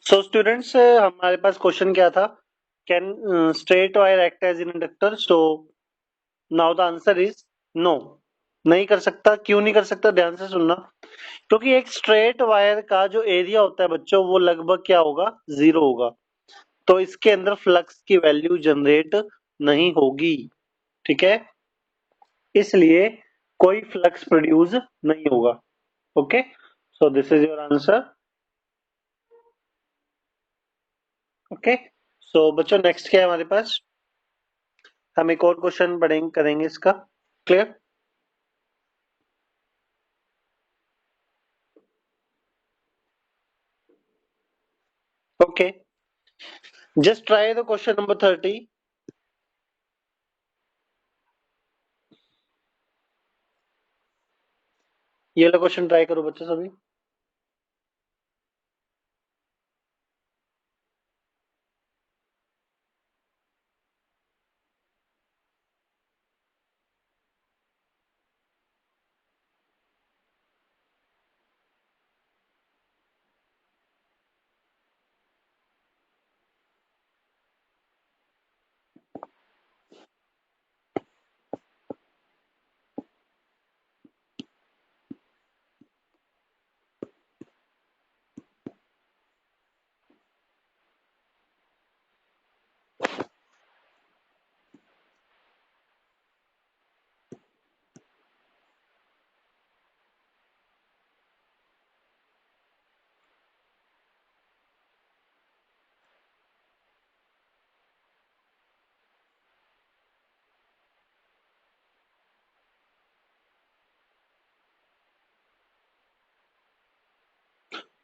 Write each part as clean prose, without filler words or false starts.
So students हमारे पास question क्या था? Can straight wire act as in inductor? So now the answer is no. नहीं कर सकता। क्यों नहीं कर सकता? ध्यान से सुनना। क्योंकि एक स्ट्रेट वायर का जो एरिया होता है बच्चों, वो लगभग क्या होगा? जीरो होगा। तो इसके अंदर फ्लक्स की वैल्यू जनरेट नहीं होगी। ठीक है, इसलिए कोई फ्लक्स प्रोड्यूस नहीं होगा। Okay, so this is your answer. Okay, so बच्चों नेक्स्ट क्या है हमारे पास? हम एक और क्वेश्चन पढ़ेंगे, करेंगे इसका। Clear? Okay, just try the question number 30। ये वाला क्वेश्चन ट्राई करो बच्चों सभी।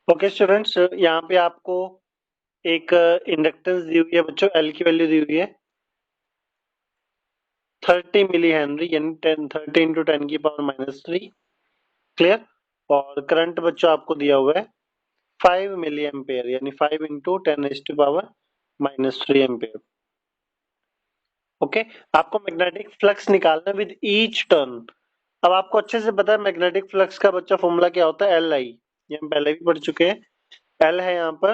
ओके स्टूडेंट्स, यहाँ पे आपको एक इंडक्टेंस दी हुई है बच्चों, एल की वैल्यू दी हुई है 30 मिली हेनरी, यानी 10 30 × 10⁻³ क्लियर। और करंट बच्चों आपको दिया हुआ है 5 मिली एम्पेयर, यानी 5 × 10⁻³ एम्पेयर। ओके, आपको मैग्नेटिक फ्लक्स निकालना विद ईच टर्न। अब आपको अच्छे से पता है मैग्नेटिक फ्लक्स का बच्चा फॉर्मूला क्या होता है? एल आई, ये हम पहले भी पढ़ चुके हैं। एल है यहाँ पर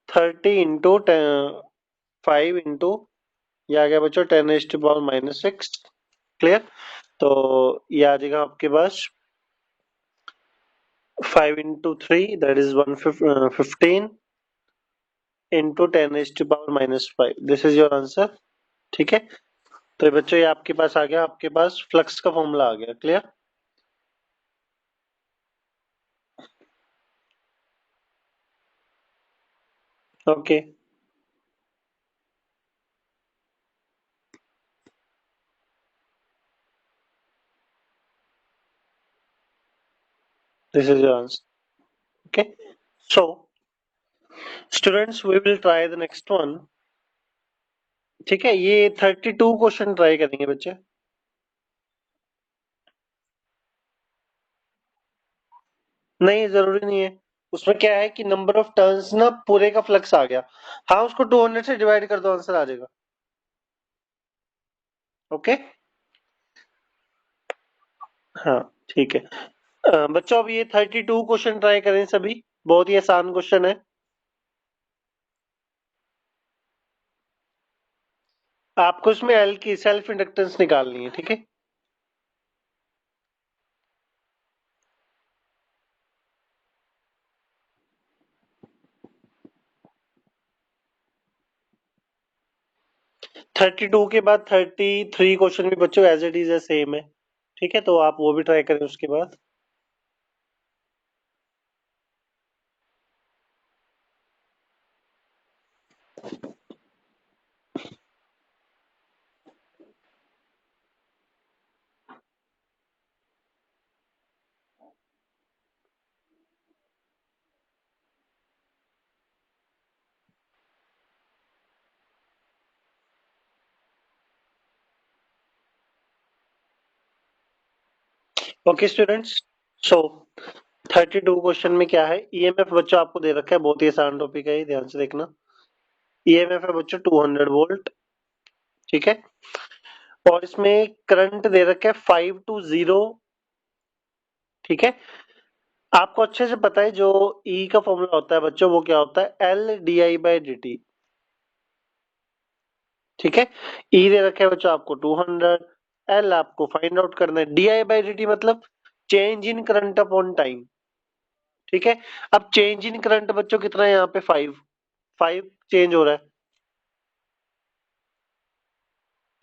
30 × 5 ये आ गया बच्चों 10⁻⁻⁶। क्लियर? तो ये आ जाएगा आपके पास 5 × 3 that is 115 × 10⁻⁻⁵। This is your answer. ठीक है, तो ये बच्चों ये आपके पास आ गया, आपके पास फ्लक्स का फॉर्मूला आ गया। Clear? Okay, this is your answer. Okay, so students we will try the next one. ठीक है, ये 32 क्वेश्चन ट्राई करेंगे बच्चे। नहीं, जरूरी नहीं है। उसमें क्या है कि नंबर ऑफ टर्न्स ना पूरे का फ्लक्स आ गया। हाँ, उसको 200 से डिवाइड कर दो, आंसर आ जाएगा। ओके, हाँ ठीक है। बच्चों अब ये 32 क्वेश्चन ट्राई करें सभी। बहुत ही आसान क्वेश्चन है। आपको इसमें एल की सेल्फ इंडक्टेंस निकालनी है। ठीक है, 32 के बाद 33 क्वेश्चन भी बच्चों एज इट इज है, सेम है। ठीक है, तो आप वो भी ट्राई करें उसके बाद। ओके स्टूडेंट्स, सो 32 क्वेश्चन में क्या है? ईएमएफ बच्चों आपको दे रखा है, बहुत ही आसान टॉपिक है, ध्यान से देखना। ईएमएफ है बच्चों 200 वोल्ट। ठीक है, और इसमें करंट दे रखा है 5 to 0। ठीक है, आपको अच्छे से पता है जो ई का फॉर्मूला होता है बच्चों, वो क्या होता है, L D I by D T. ठीक है, ई दे रखे है बच्चों आपको 200, एल आपको फाइंड आउट करना है, D I by D T मतलब change in current upon time. ठीक है, अब चेंज इन करंट बच्चों कितना है यहाँ पे, 5 चेंज हो रहा है।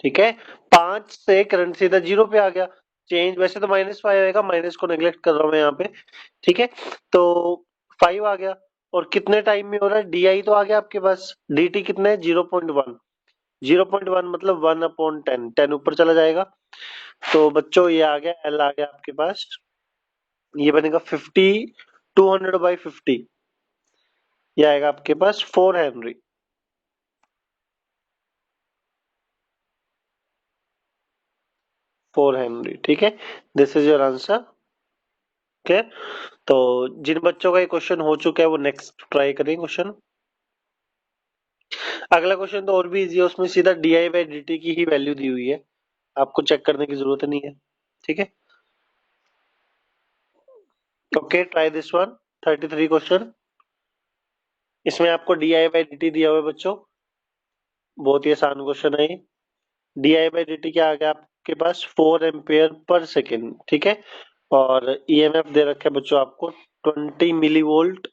ठीक है, 5 से करंट सीधा 0 पे आ गया, चेंज वैसे तो -5 आएगा, माइनस को नेग्लेक्ट कर रहा हूं मैं यहाँ पे। ठीक है, तो 5 आ गया, और कितने टाइम में हो रहा है, डी आई तो आ गया आपके पास, डी टी कितना है 0.1, 0.1 मतलब 1/10, 10 ऊपर चला जाएगा। तो बच्चों ये आ गया, एल आ गया आपके पास, ये बनेगा 50, 200/50, ये आएगा आपके पास 4 हेनरी। 4 हेनरी, ठीक है, this is your answer. Okay, तो जिन बच्चों का ये क्वेश्चन हो चुका है वो नेक्स्ट ट्राई करें क्वेश्चन। अगला क्वेश्चन तो और भी इजी है, उसमें सीधा D I by D T की ही वैल्यू दी हुई है, आपको चेक करने की जरूरत नहीं है। ठीक है, okay, try this one, 33 question. इसमें आपको D I by D T दिया हुआ है बच्चों, बहुत ही आसान क्वेश्चन है ये। D I by D T क्या आ गया आपके पास, 4 एम्पेयर पर सेकेंड। ठीक है, और ईएमएफ दे रखे है बच्चों आपको 20 मिली वोल्ट,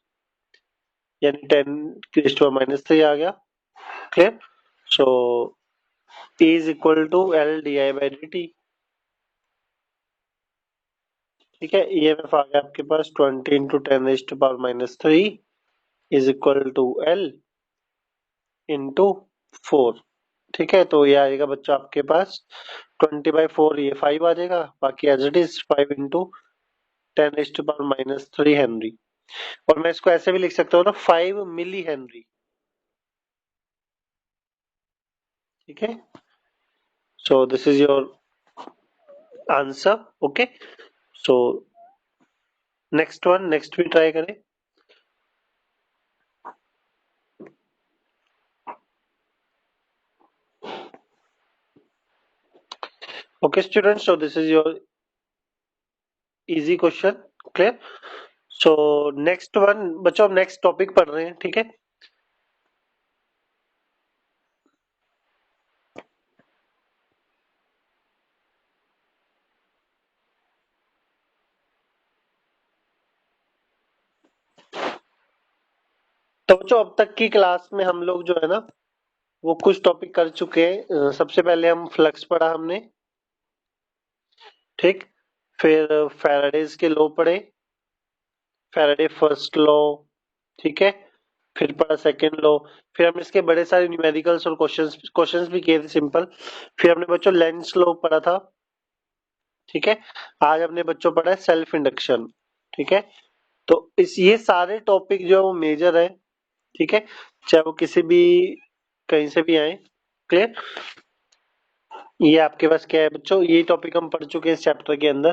यानी 10⁻³ आ गया। Clear, so E is equal to L di by dt। ठीक है, ईएमएफ आ गया आपके पास 20 × 10⁻³ is equal to L into 4। ठीक है, तो ये आएगा बच्चों आपके पास 20/4, ये 5 आ जाएगा, बाकी एज इट इज 5 × 10⁻³ हेनरी। और मैं इसको ऐसे भी लिख सकता हूँ ना, 5 मिली हेनरी। ठीक है, so this is your answer. Okay, so next one, next भी ट्राई करें। Okay students, so this is your easy question, clear? So next one बच्चों, हम नेक्स्ट टॉपिक पढ़ रहे हैं। ठीक है, तो बच्चों अब तक की क्लास में हम लोग जो है ना, वो कुछ टॉपिक कर चुके हैं। सबसे पहले हम फ्लक्स पढ़ा हमने, ठीक, फिर फैराडेज के लॉ पढ़े, फैराडे फर्स्ट लॉ। ठीक है, फिर पढ़ा सेकेंड लॉ, फिर हमने इसके बड़े सारे न्यूमेरिकल्स और क्वेश्चंस क्वेश्चंस भी किए थे सिंपल। फिर हमने बच्चों लेंस लॉ पढ़ा था। ठीक है, आज हमने बच्चों पढ़ा है सेल्फ इंडक्शन। ठीक है, तो इस ये सारे टॉपिक जो है वो मेजर है। ठीक है, चाहे वो किसी भी कहीं से भी आए। क्लियर, ये आपके पास क्या है बच्चों, ये टॉपिक हम पढ़ चुके हैं इस चैप्टर के अंदर।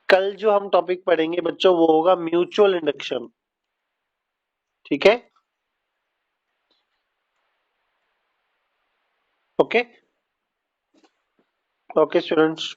कल जो हम टॉपिक पढ़ेंगे बच्चों वो होगा म्यूचुअल इंडक्शन। ठीक है, ओके, ओके स्टूडेंट्स।